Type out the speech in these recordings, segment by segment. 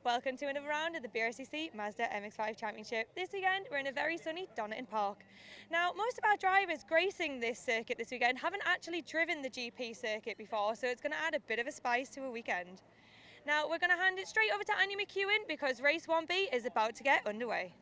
Welcome to another round of the BRSCC Mazda MX-5 Championship. This weekend we're in a very sunny Donington Park. Now most of our drivers gracing this circuit this weekend haven't actually driven the GP circuit before, so it's going to add a bit of a spice to a weekend. Now we're going to hand it straight over to Annie McEwen because race 1B is about to get underway.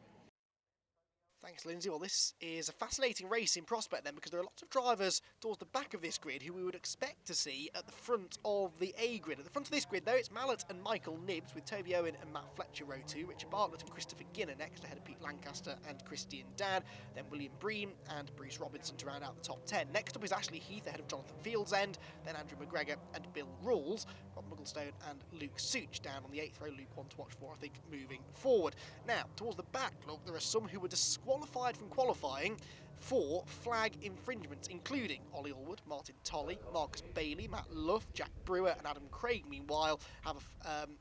Thanks, Lindsay. Well, this is a fascinating race in prospect then, because there are lots of drivers towards the back of this grid who we would expect to see at the front of the A grid. At the front of this grid, though, it's Mallet and Michael Nibbs, with Toby Owen and Matt Fletcher row 2, Richard Bartlett and Christopher Ginner next, ahead of Pete Lancaster and Christian Dan, then William Breen and Bruce Robinson to round out the top 10. Next up is Ashley Heath ahead of Jonathan Fieldsend, then Andrew McGregor and Bill Rawls, Rob Mugglestone and Luke Such down on the 8th row. Luke, one to watch for, I think, moving forward. Now, towards the back, look, there are some who were disqualified from qualifying for flag infringements, including Ollie Allwood, Martin Tolley, Marcus Bailey, Matt Luff, Jack Brewer and Adam Craig, meanwhile, have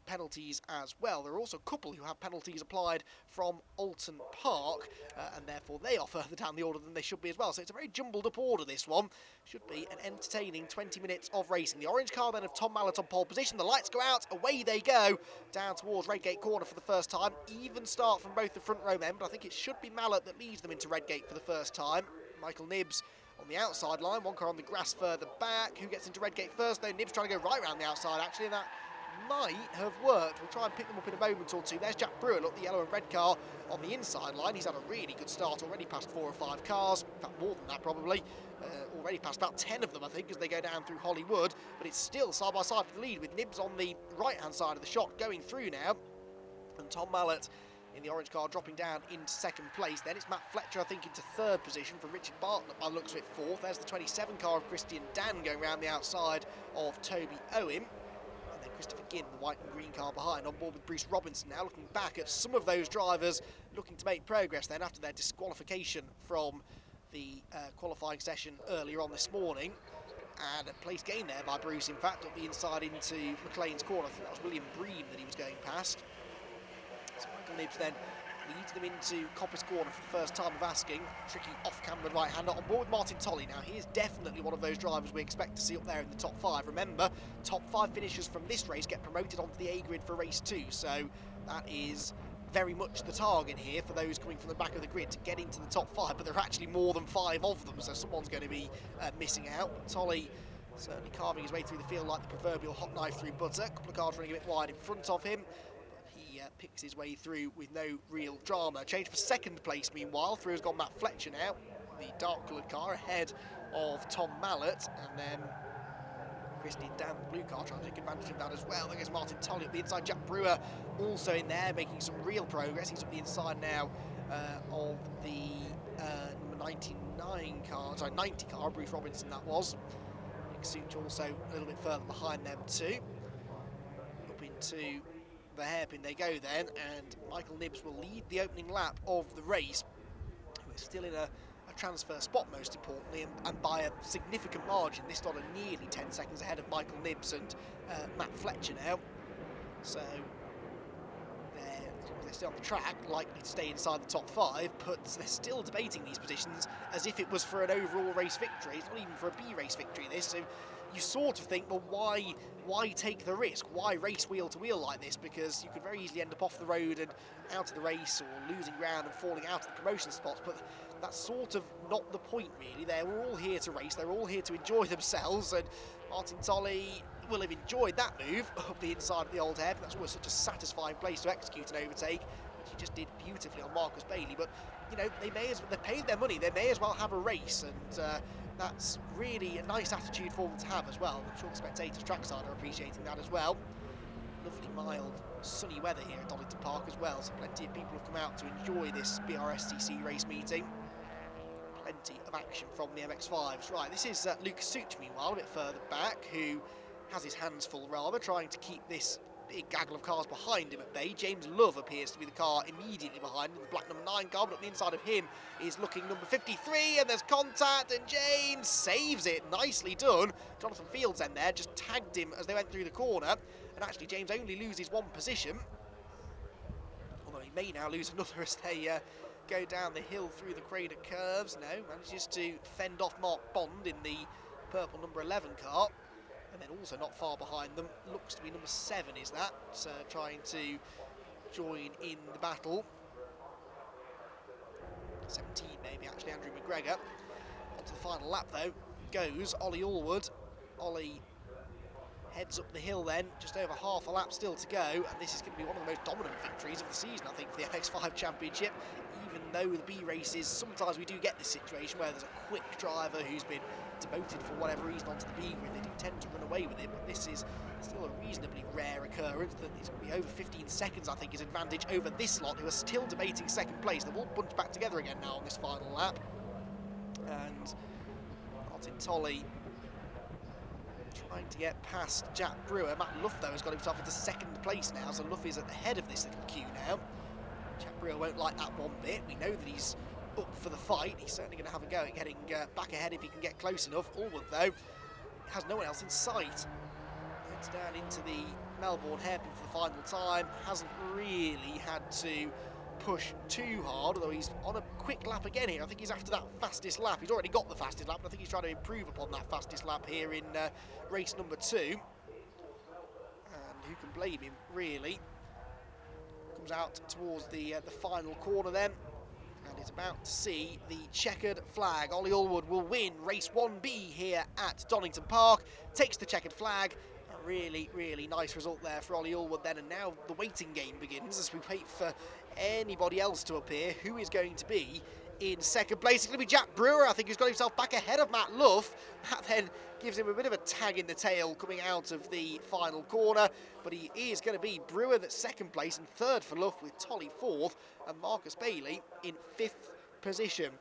penalties as well. There are also a couple who have penalties applied from Alton Park, and therefore they are further down the order than they should be as well. So it's a very jumbled up order, this one. Should be an entertaining 20 minutes of racing. The orange car then of Tom Mallet on pole position. The lights go out, away they go, down towards Redgate Corner for the first time. Even start from both the front row men, but I think it should be Mallet that leads them into Redgate for the first time. Michael Nibbs on the outside line, one car on the grass further back. Who gets into Redgate first, though? Nibbs trying to go right round the outside, actually, and that might have worked. We'll try and pick them up in a moment or two. There's Jack Brewer, look, the yellow and red car on the inside line. He's had a really good start, already past 4 or 5 cars, in fact more than that probably. Already past about 10 of them, I think, as they go down through Hollywood, but it's still side by side for the lead, with Nibbs on the right hand side of the shot going through now, and Tom Mallet in the orange car dropping down into second place. Then it's Matt Fletcher, I think, into third position, from Richard Bartlett by the looks of it fourth. There's the 27 car of Christian Dan going round the outside of Toby Owen. And then Christopher Ginn, the white and green car behind, on board with Bruce Robinson now, looking back at some of those drivers looking to make progress then after their disqualification from the qualifying session earlier on this morning. And a place gained there by Bruce, in fact, up the inside into McLean's corner. I think that was William Breen that he was going past. So Michael Nibbs then leads them into Coppice Corner for the first time of asking. Tricky off-camera right-hander on board with Martin Tolley. Now, he is definitely one of those drivers we expect to see up there in the top 5. Remember, top 5 finishers from this race get promoted onto the A-grid for race 2. So that is very much the target here for those coming from the back of the grid to get into the top 5. But there are actually more than 5 of them, so someone's going to be missing out. But Tolley certainly carving his way through the field like the proverbial hot knife through butter. A couple of cars running a bit wide in front of him. Picks his way through with no real drama. Change for second place, meanwhile. Through has gone Matt Fletcher now, the dark-coloured car ahead of Tom Mallet, and then Christian Dan, the blue car, trying to take advantage of that as well. There goes Martin Tolley up the inside. Jack Brewer also in there, making some real progress. He's up the inside now of the number 99 car, sorry, 90 car, Bruce Robinson that was. Nick Such also a little bit further behind them too. Up into the hairpin they go then, and Michael Nibbs will lead the opening lap of the race, who is still in a transfer spot most importantly, and by a significant margin. This lot are nearly 10 seconds ahead of Michael Nibbs and Matt Fletcher now, so they're still on the track, likely to stay inside the top 5, but they're still debating these positions as if it was for an overall race victory. It's not even for a B race victory, this, so you sort of think, well, why take the risk? Why race wheel to wheel like this? Because you could very easily end up off the road and out of the race, or losing ground and falling out of the promotion spots. But that's sort of not the point, really. We're all here to race. They're all here to enjoy themselves. And Martin Tolley will have enjoyed that move up the inside of the old hairpin. That's always such a satisfying place to execute an overtake, which he just did beautifully on Marcus Bailey. But you know, they paid their money. They may as well have a race, and that's really a nice attitude for them to have as well. I'm sure the spectators trackside are appreciating that as well. Lovely, mild, sunny weather here at Donington Park as well, so plenty of people have come out to enjoy this BRSCC race meeting. Plenty of action from the MX-5s. Right, this is Luke Such, meanwhile, a bit further back, who has his hands full rather, trying to keep this big gaggle of cars behind him at bay. James Love appears to be the car immediately behind him, the black number 9 car, but at the inside of him is looking number 53, and there's contact, and James saves it. Nicely done. Jonathan Fieldsend there just tagged him as they went through the corner, and actually James only loses 1 position, although he may now lose another as they go down the hill through the Crater curves. No, manages to fend off Mark Bond in the purple number 11 car. And then also not far behind them, looks to be number 7 is that, trying to join in the battle. 17 maybe, actually, Andrew McGregor. Onto the final lap, though, goes Ollie Allwood. Ollie heads up the hill then, just over half a lap still to go, and this is going to be one of the most dominant victories of the season, I think, for the MX5 Championship. Even though the B races, sometimes we do get this situation where there's a quick driver who's been demoted for whatever reason onto the B grid. They do tend to run away with it, but this is still a reasonably rare occurrence. That it's going to be over 15 seconds, I think, is advantage over this lot, who are still debating second place. They've all bunched back together again now on this final lap. And Martin Tolley trying to get past Jack Brewer. Matt Luff, though, has got himself into second place now, so Luff is at the head of this little queue now. Jack Brewer won't like that one bit. We know that he's up for the fight. He's certainly going to have a go at getting back ahead if he can get close enough. Allwood, though, has no one else in sight. Heads down into the Melbourne hairpin for the final time. Hasn't really had to push too hard, although he's on a quick lap again here. I think he's after that fastest lap. He's already got the fastest lap, but I think he's trying to improve upon that fastest lap here in race number 2. And who can blame him, really? Comes out towards the final corner then, and is about to see the checkered flag. Ollie Allwood will win race 1B here at Donington Park. Takes the checkered flag. A really, really nice result there for Ollie Allwood then, and now the waiting game begins as we wait for anybody else to appear. Who is going to be in second place? It's going to be Jack Brewer, I think, who's got himself back ahead of Matt Luff. That then gives him a bit of a tag in the tail coming out of the final corner, but he is going to be Brewer that's second place, and third for Luff with Tolley fourth, and Marcus Bailey in fifth position.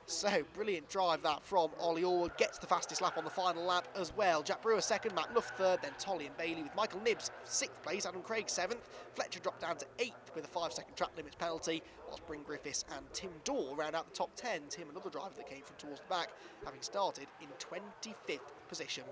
So, brilliant drive that from Ollie Allwood. Gets the fastest lap on the final lap as well. Jack Brewer second, Matt Luff third, then Tolley and Bailey with Michael Nibbs sixth place, Adam Craig seventh. Fletcher dropped down to 8th with a 5-second track limits penalty, whilst Bryn Griffiths and Tim Dorr round out the top 10. Tim, another driver that came from towards the back, having started in 25th position.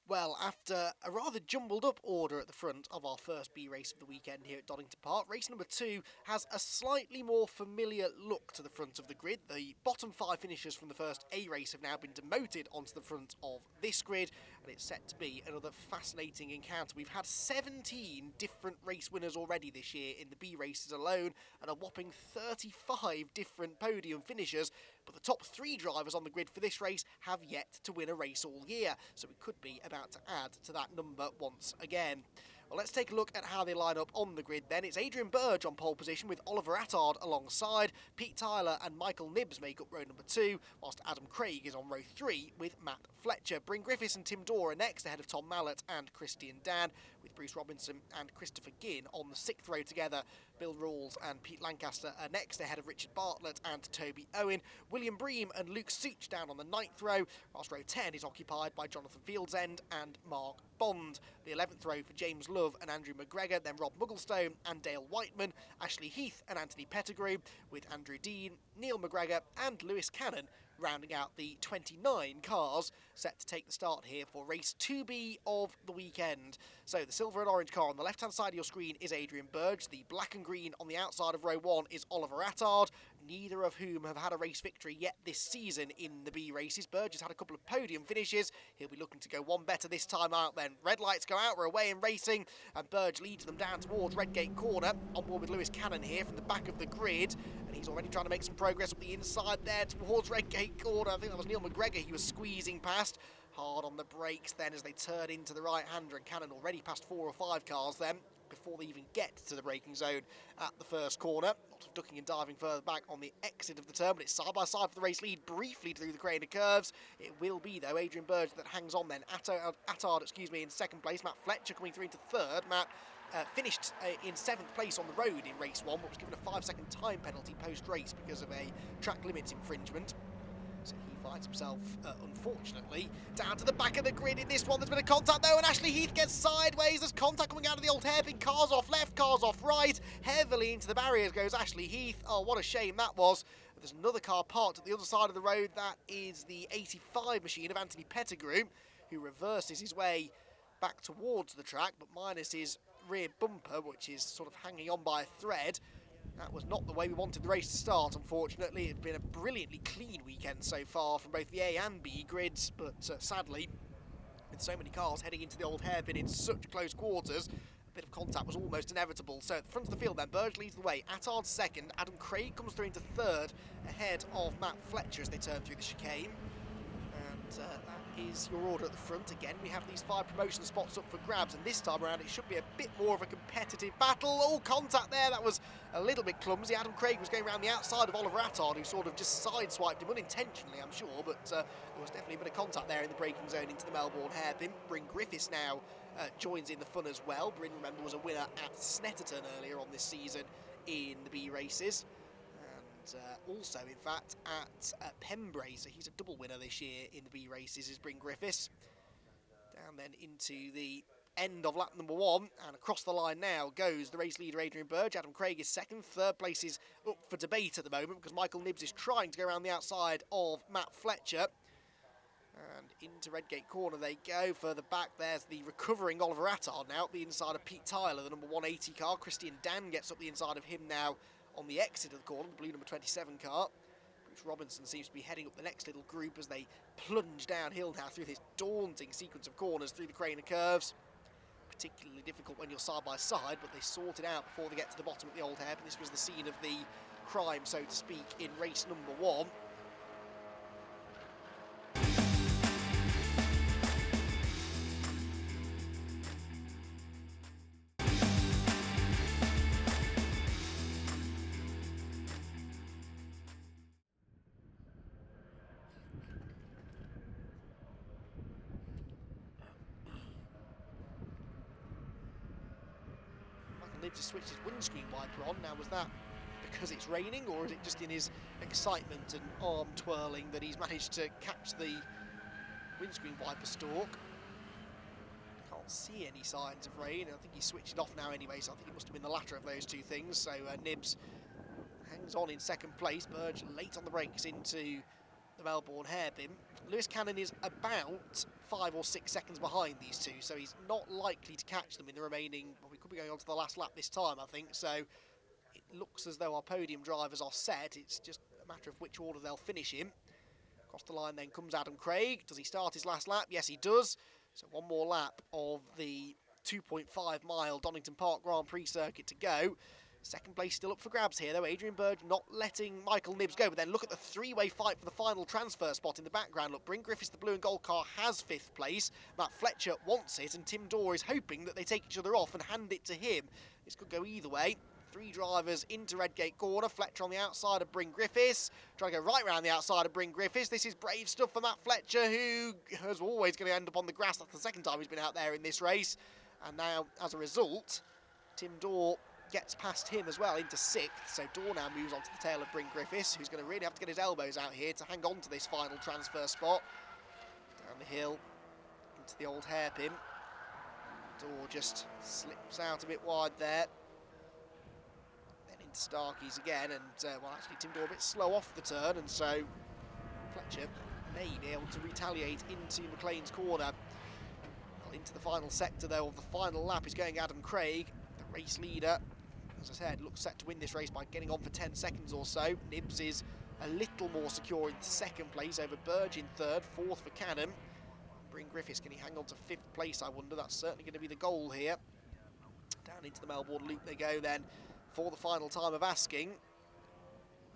Well, after a rather jumbled up order at the front of our first B race of the weekend here at Donington Park, race number 2 has a slightly more familiar look to the front of the grid. The bottom 5 finishers from the first A race have now been demoted onto the front of this grid, and it's set to be another fascinating encounter. We've had 17 different race winners already this year in the B races alone, and a whopping 35 different podium finishers, but the top 3 drivers on the grid for this race have yet to win a race all year, so it could be about to add to that number once again. Well, let's take a look at how they line up on the grid then. It's Adrian Burge on pole position with Oliver Attard alongside. Pete Tyler and Michael Nibbs make up row number 2, whilst Adam Craig is on row 3 with Matt Fletcher. Bryn Griffiths and Tim Dorr are next ahead of Tom Mallett and Christian Dan, with Bruce Robinson and Christopher Ginn on the 6th row together. Bill Rawls and Pete Lancaster are next ahead of Richard Bartlett and Toby Owen. William Bream and Luke Such down on the 9th row, whilst row 10 is occupied by Jonathan Fieldsend and Mark Bond. The 11th row for James Love and Andrew McGregor, then Rob Mugglestone and Dale Whiteman, Ashley Heath and Anthony Pettigrew, with Andrew Dean, Neil McGregor and Lewis Cannon rounding out the 29 cars set to take the start here for race 2B of the weekend. So the silver and orange car on the left-hand side of your screen is Adrian Burge. The black and green on the outside of row 1 is Oliver Attard, neither of whom have had a race victory yet this season in the B races. Burge has had a couple of podium finishes. He'll be looking to go one better this time out then. Red lights go out, we're away in racing, and Burge leads them down towards Redgate Corner. On board with Lewis Cannon here from the back of the grid, and he's already trying to make some progress up the inside there towards Redgate Corner. I think that was Neil McGregor he was squeezing past. Hard on the brakes then as they turn into the right-hander, and Cannon already passed 4 or 5 cars then before they even get to the braking zone at the first corner. Lots of ducking and diving further back on the exit of the turn, but it's side by side for the race lead briefly through the Crater curves. It will be, though, Adrian Burge that hangs on then. Attard, in second place. Matt Fletcher coming through into third. Matt finished in 7th place on the road in race 1, but was given a 5-second time penalty post-race because of a track limits infringement. So he finds himself, unfortunately, down to the back of the grid in this one. There's been a contact, though, and Ashley Heath gets sideways. There's contact coming out of the old hairpin. Cars off left, cars off right. Heavily into the barriers goes Ashley Heath. Oh, what a shame that was. There's another car parked at the other side of the road. That is the 85 machine of Anthony Pettigrew, who reverses his way back towards the track, but minus his rear bumper, which is sort of hanging on by a thread. That was not the way we wanted the race to start, unfortunately. It's been a brilliantly clean weekend so far from both the A and B grids, but sadly, with so many cars heading into the old hairpin in such close quarters, a bit of contact was almost inevitable. So at the front of the field then, Burge leads the way, Attard second, Adam Craig comes through into third, ahead of Matt Fletcher as they turn through the chicane. And that is your order at the front. Again, we have these 5 promotion spots up for grabs, and this time around it should be a bit more of a competitive battle. Oh, contact there, that was a little bit clumsy. Adam Craig was going around the outside of Oliver Attard, who sort of just sideswiped him unintentionally, I'm sure, but there was definitely a bit of contact there in the braking zone into the Melbourne hairpin. Bryn Griffiths now joins in the fun as well. Bryn, remember, was a winner at Snetterton earlier on this season in the B races. Also, in fact, at Pembrey, so he's a double winner this year in the B races, is Bryn Griffiths. Down then into the end of lap number 1, and across the line now goes the race leader Adrian Burge. Adam Craig is second. Third place is up for debate at the moment because Michael Nibbs is trying to go around the outside of Matt Fletcher. And into Redgate corner they go. Further back, there's the recovering Oliver Attard now, up the inside of Pete Tyler, the number 180 car. Christian Dan gets up the inside of him now on the exit of the corner, the blue number 27 car. Bruce Robinson seems to be heading up the next little group as they plunge downhill now through this daunting sequence of corners through the Craner curves. Particularly difficult when you're side by side, but they sort it out before they get to the bottom of the old hairpin. This was the scene of the crime, so to speak, in race number 1. Nibbs has switched his windscreen wiper on. Now, was that because it's raining, or is it just in his excitement and arm twirling that he's managed to catch the windscreen wiper stalk? Can't see any signs of rain. I think he's switched it off now anyway, so I think it must have been the latter of those two things. So Nibbs hangs on in second place. Burge late on the brakes into the Melbourne hairpin. Lewis Cannon is about 5 or 6 seconds behind these two, so he's not likely to catch them in the remaining, well, we could be going on to the last lap this time, I think, so it looks as though our podium drivers are set. It's just a matter of which order they'll finish in. Across the line then comes Adam Craig. Does he start his last lap? Yes, he does. So one more lap of the 2.5 mile Donington Park Grand Prix circuit to go. Second place still up for grabs here, though. Adrian Burge not letting Michael Nibbs go. But then look at the 3-way fight for the final transfer spot in the background. Look, Bryn Griffiths, the blue and gold car, has 5th place. Matt Fletcher wants it, and Tim Dorr is hoping that they take each other off and hand it to him. This could go either way. 3 drivers into Redgate corner. Fletcher on the outside of Bryn Griffiths. Trying to go right round the outside of Bryn Griffiths. This is brave stuff for Matt Fletcher, who is always going to end up on the grass. That's the second time he's been out there in this race. And now, as a result, Tim Dorr gets past him as well into 6th, so Dorr now moves on to the tail of Bryn Griffiths, who's going to really have to get his elbows out here to hang on to this final transfer spot. Down the hill into the old hairpin. Dorr just slips out a bit wide there. Then into Starkeys again, and well, actually Tim Dorr a bit slow off the turn, and so Fletcher may be able to retaliate into McLean's corner. Well, into the final sector though of the final lap is going Adam Craig, the race leader. As I said, looks set to win this race by getting on for 10 seconds or so. Nibbs is a little more secure in 2nd place over Burge in 3rd, 4th for Cannon. Bryn Griffiths, can he hang on to 5th place, I wonder? That's certainly going to be the goal here. Down into the Melbourne Loop they go then for the final time of asking.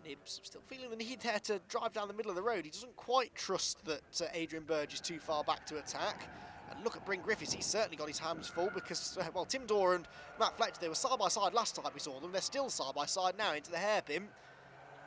Nibbs still feeling the need there to drive down the middle of the road. He doesn't quite trust that Adrian Burge is too far back to attack. And look at Bryn Griffiths, he's certainly got his hands full because, well, Tim Dorr and Matt Fletcher, they were side-by-side last time we saw them. They're still side-by-side now into the hairpin.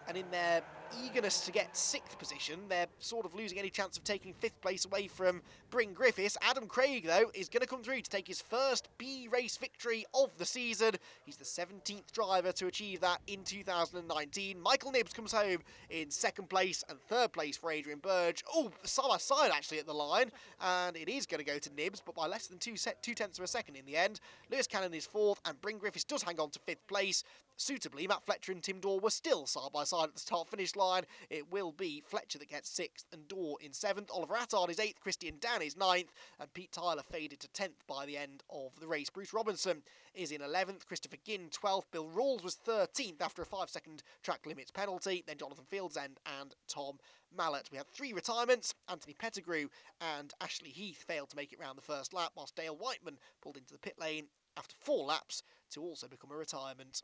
And in their eagerness to get 6th position, they're sort of losing any chance of taking 5th place away from Bryn Griffiths. Adam Craig, though, is going to come through to take his first B-race victory of the season. He's the 17th driver to achieve that in 2019. Michael Nibbs comes home in 2nd place and 3rd place for Adrian Burge. Oh, side-by-side, actually, at the line. And it is going to go to Nibbs, but by less than 2 tenths of a second in the end. Lewis Cannon is 4th, and Bryn Griffiths does hang on to 5th place. Suitably, Matt Fletcher and Tim Dorr were still side by side at the start-finish line. It will be Fletcher that gets 6th and Dorr in 7th. Oliver Attard is 8th, Christian Dan is 9th, and Pete Tyler faded to 10th by the end of the race. Bruce Robinson is in 11th, Christopher Ginn 12th, Bill Rawls was 13th after a 5-second track limits penalty, then Jonathan Fieldsend and Tom Mallet. We had 3 retirements. Anthony Pettigrew and Ashley Heath failed to make it round the first lap, whilst Dale Whiteman pulled into the pit lane after 4 laps to also become a retirement.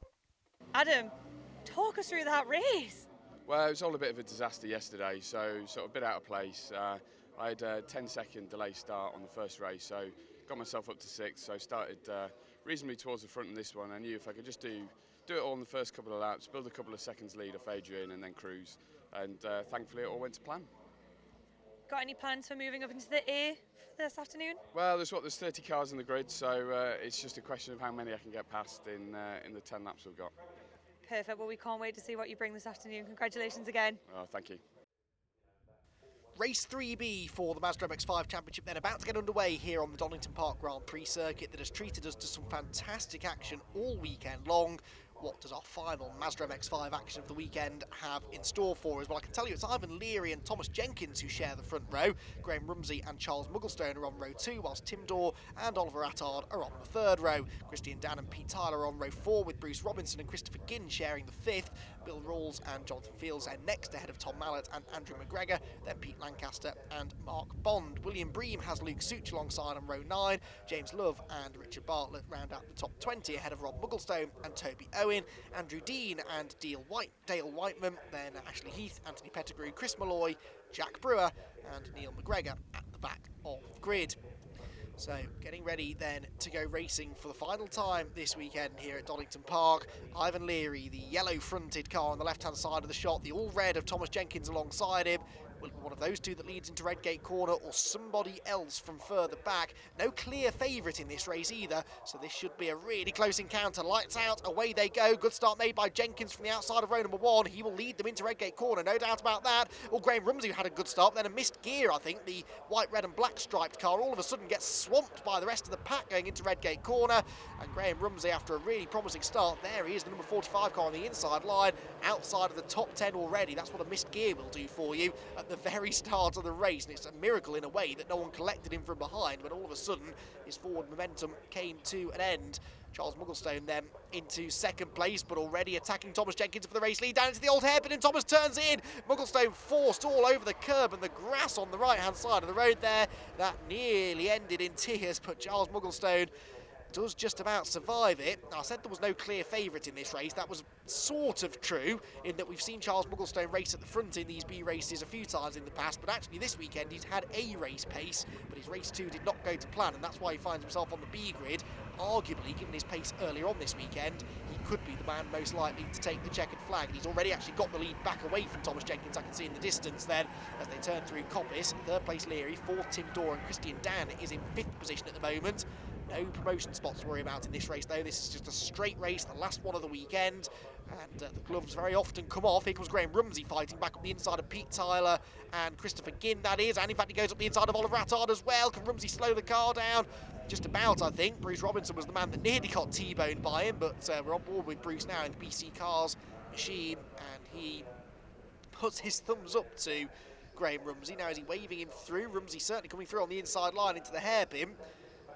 Adam, talk us through that race. Well, it was all a bit of a disaster yesterday, so sort of a bit out of place. I had a 10-second delay start on the first race, so got myself up to 6th, so started reasonably towards the front in this one. I knew if I could just do it all in the first couple of laps, build a couple of seconds lead off Adrian and then cruise, and thankfully it all went to plan. Got any plans for moving up into the A this afternoon? Well, there's 30 cars in the grid, so it's just a question of how many I can get past in the 10 laps we've got. Perfect. Well, we can't wait to see what you bring this afternoon. Congratulations again. Oh, thank you. Race 3B for the Mazda MX-5 Championship then about to get underway here on the Donington Park Grand Prix circuit that has treated us to some fantastic action all weekend long. What does our final Mazda MX-5 action of the weekend have in store for us? Well, I can tell you it's Ivan Leary and Thomas Jenkins who share the front row. Graham Rumsey and Charles Mugglestone are on row 2, whilst Tim Dorr and Oliver Attard are on the 3rd row. Christian Dan and Pete Tyler are on row 4, with Bruce Robinson and Christopher Ginn sharing the 5th. Bill Rawls and Jonathan Fields are next, ahead of Tom Mallet and Andrew McGregor, then Pete Lancaster and Mark Bond. William Bream has Luke Such alongside on row 9. James Love and Richard Bartlett round out the top 20 ahead of Rob Mugglestone and Toby Owen. Andrew Dean and Dale Whiteman, then Ashley Heath, Anthony Pettigrew, Chris Malloy, Jack Brewer and Neil McGregor at the back of the grid. So getting ready then to go racing for the final time this weekend here at Donington Park. Ivan Leary, the yellow fronted car on the left hand side of the shot, the all red of Thomas Jenkins alongside him. Will it be one of those two that leads into Redgate Corner or somebody else from further back? No clear favourite in this race either, so this should be a really close encounter. Lights out, away they go. Good start made by Jenkins from the outside of row number 1. He will lead them into Redgate Corner, no doubt about that. Well, Graham Rumsey had a good start, then a missed gear, I think. The white, red and black striped car all of a sudden gets swamped by the rest of the pack going into Redgate Corner. And Graham Rumsey, after a really promising start, there he is, the number 45 car on the inside line, outside of the top 10 already. That's what a missed gear will do for you at the very start of the race, and it's a miracle in a way that no one collected him from behind when all of a sudden his forward momentum came to an end. Charles Mugglestone then into second place, but already attacking Thomas Jenkins for the race lead, down into the old hairpin, and Thomas turns in. Mugglestone forced all over the curb and the grass on the right hand side of the road there. That nearly ended in tears, but Charles Mugglestone does just about survive it. I said there was no clear favourite in this race. That was sort of true, in that we've seen Charles Mugglestone race at the front in these B races a few times in the past, but actually this weekend he's had a race pace, but his race 2 did not go to plan, and that's why he finds himself on the B grid. Arguably, given his pace earlier on this weekend, he could be the man most likely to take the checkered flag, and he's already actually got the lead back away from Thomas Jenkins. I can see in the distance then as they turn through Coppice. 3rd place Leary, 4th Tim Dorr, and Christian Dan is in 5th position at the moment. No promotion spots to worry about in this race though. This is just a straight race, the last one of the weekend, and the gloves very often come off. Here comes Graham Rumsey fighting back up the inside of Pete Tyler and Christopher Ginn, that is, and in fact he goes up the inside of Oliver Attard as well. Can Rumsey slow the car down? Just about, I think. Bruce Robinson was the man that nearly got T-boned by him, but we're on board with Bruce now in the BC Cars machine, and he puts his thumbs up to Graham Rumsey. Now is he waving him through? Rumsey certainly coming through on the inside line into the hairpin.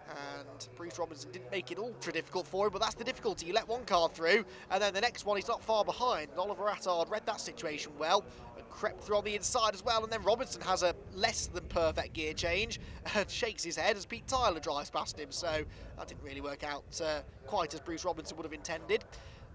And Bruce Robinson didn't make it ultra difficult for him, but that's the difficulty. You let one car through, and then the next one he's not far behind. And Oliver Attard read that situation well and crept through on the inside as well. And then Robinson has a less than perfect gear change and shakes his head as Pete Tyler drives past him. So that didn't really work out quite as Bruce Robinson would have intended.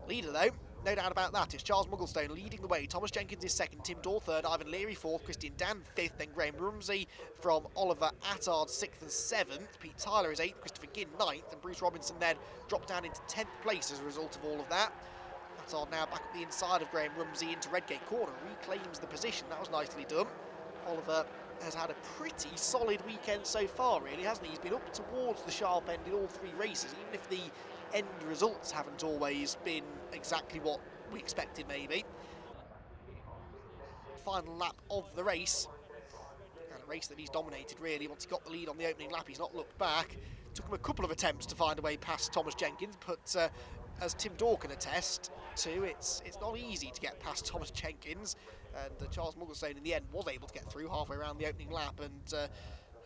Leader though, no doubt about that, it's Charles Mugglestone leading the way. Thomas Jenkins is 2nd, Tim Dorr 3rd, Ivan Leary 4th, Christian Dan 5th, then Graham Rumsey from Oliver Attard 6th and 7th. Pete Tyler is 8th, Christopher Ginn 9th, and Bruce Robinson then dropped down into 10th place as a result of all of that. Attard now back up the inside of Graham Rumsey into Redgate Corner, reclaims the position. That was nicely done. Oliver has had a pretty solid weekend so far, really, hasn't he? He's been up towards the sharp end in all 3 races, even if the end results haven't always been exactly what we expected, maybe. Final lap of the race, and a race that he's dominated, really. Once he got the lead on the opening lap, he's not looked back. Took him a couple of attempts to find a way past Thomas Jenkins, but as Tim Dorr can attest to, it's not easy to get past Thomas Jenkins, and Charles Mugglestone in the end was able to get through halfway around the opening lap, and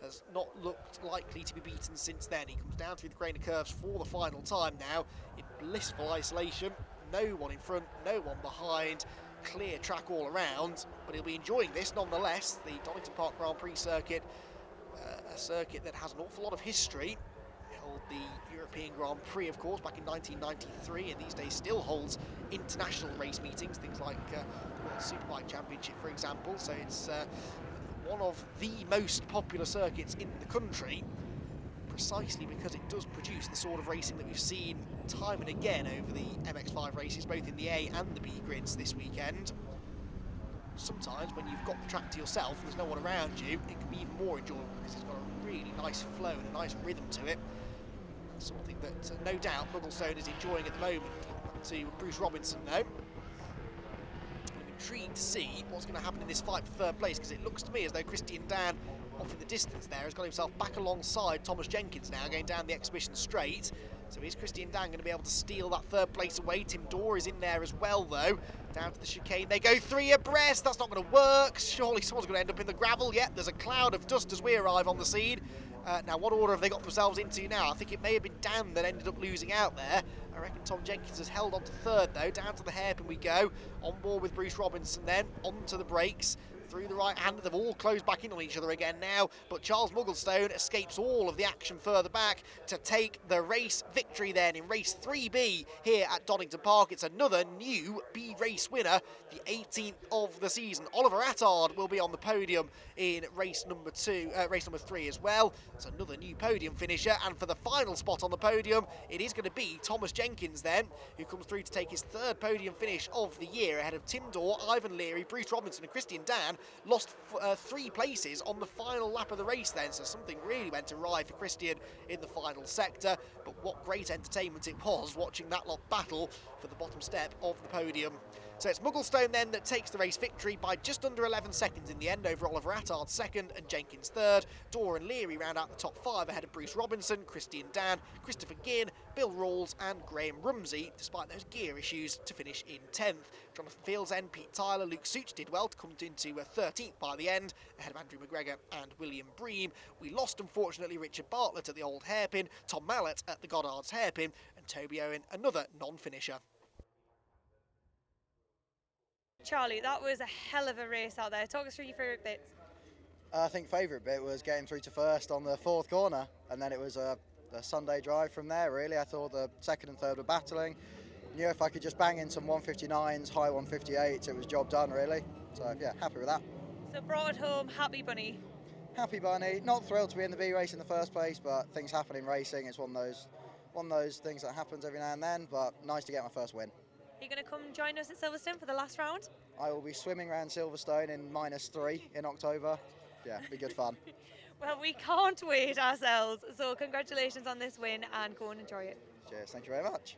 has not looked likely to be beaten since then. He comes down through the grain of curves for the final time now in blissful isolation. No one in front, no one behind, clear track all around, but he'll be enjoying this nonetheless. The Donington Park Grand Prix circuit, a circuit that has an awful lot of history. Held the European Grand Prix, of course, back in 1993, and these days still holds international race meetings, things like the World Superbike Championship, for example. So it's one of the most popular circuits in the country, precisely because it does produce the sort of racing that we've seen time and again over the MX5 races, both in the A and the B grids this weekend. Sometimes when you've got the track to yourself and there's no one around you, it can be even more enjoyable because it's got a really nice flow and a nice rhythm to it. Something that no doubt Mugglestone is enjoying at the moment. To Bruce Robinson now. I'm intrigued to see what's going to happen in this fight for third place, because it looks to me as though Christian Dan, off in the distance there, has got himself back alongside Thomas Jenkins now, going down the exhibition straight. So is Christian Dan going to be able to steal that third place away? Tim Dorr is in there as well, though. Down to the chicane, they go three abreast. That's not going to work. Surely someone's going to end up in the gravel. Yet there's a cloud of dust as we arrive on the scene. Now, what order have they got themselves into now? I think it may have been Dan that ended up losing out there. I reckon Tom Jenkins has held on to third, though. Down to the hairpin we go. On board with Bruce Robinson then. Onto the brakes. Through the right hand, they've all closed back in on each other again now, but Charles Mugglestone escapes all of the action further back to take the race victory then in race 3B here at Donington Park. It's another new B race winner, the 18th of the season. Oliver Attard will be on the podium in race number 3 as well. It's another new podium finisher, and for the final spot on the podium, it is going to be Thomas Jenkins then, who comes through to take his third podium finish of the year ahead of Tim Dorr, Ivan Leary, Bruce Robinson and Christian Dan. Lost 3 places on the final lap of the race then, so something really went awry for Christian in the final sector. But what great entertainment it was watching that lot battle for the bottom step of the podium. So it's Mugglestone then that takes the race victory by just under 11 seconds in the end over Oliver Attard second and Jenkins third. Dorr and Leary round out the top 5 ahead of Bruce Robinson, Christian Dan, Christopher Ginn, Bill Rawls and Graham Rumsey, despite those gear issues, to finish in 10th. Jonathan Fields and Pete Tyler, Luke Such did well to come into 13th by the end, ahead of Andrew McGregor and William Bream. We lost, unfortunately, Richard Bartlett at the old hairpin, Tom Mallett at the Goddard's hairpin, and Toby Owen, another non-finisher. Charlie, that was a hell of a race out there. Talk us through your favourite bits. I think favourite bit was getting through to first on the 4th corner, and then it was a Sunday drive from there, really. I thought the second and third were battling. Knew if I could just bang in some 159s, high 158s, it was job done, really. So, yeah, happy with that. So brought it home, happy bunny. Happy bunny. Not thrilled to be in the B race in the first place, but things happen in racing. It's one of those things that happens every now and then, but nice to get my first win. Are you going to come join us at Silverstone for the last round? I will be swimming around Silverstone in -3 in October. Yeah, be good fun. Well, we can't wait ourselves. So congratulations on this win and go and enjoy it. Cheers, thank you very much.